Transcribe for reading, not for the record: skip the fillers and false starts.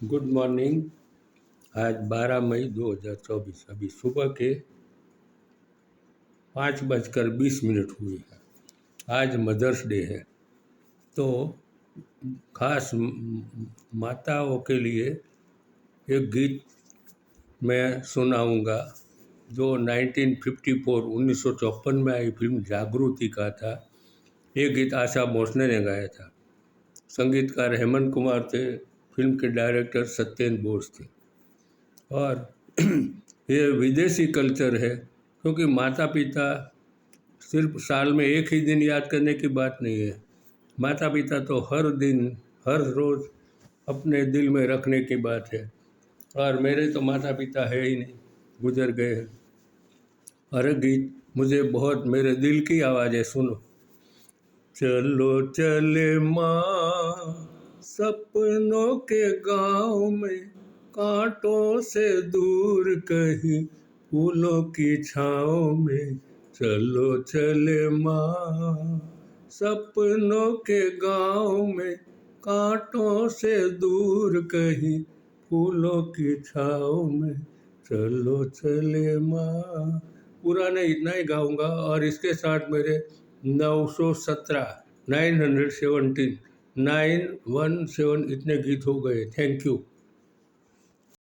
Good morning. आज 12 मई 2024 अभी सुबह के 5:20 हुए हैं। आज मदर्स डे है, तो खास माताओं के लिए एक गीत मैं सुनाऊंगा जो 1954 में आई फिल्म जागृति का था। ये गीत आशा भोसले ने गाया था। संगीतकार हेमंत कुमार थे, फिल्म के डायरेक्टर सत्येंद्र बोस थे। और ये विदेशी कल्चर है, क्योंकि माता पिता सिर्फ साल में एक ही दिन याद करने की बात नहीं है। माता पिता तो हर दिन हर रोज़ अपने दिल में रखने की बात है। और मेरे तो माता पिता है ही नहीं, गुजर गए हैं। और गीत मुझे बहुत मेरे दिल की आवाज़ है, सुनो। चलो चले माँ सपनों के गांव में, कांटों से दूर कहीं फूलों की छाँव में। चलो चले माँ सपनों के गांव में, कांटों से दूर कहीं फूलों की छाँव में। चलो चले माँ। पूरा नहीं, इतना ही गाऊंगा। और इसके साथ मेरे 917 917 917 इतने गीत हो गए। Thank you.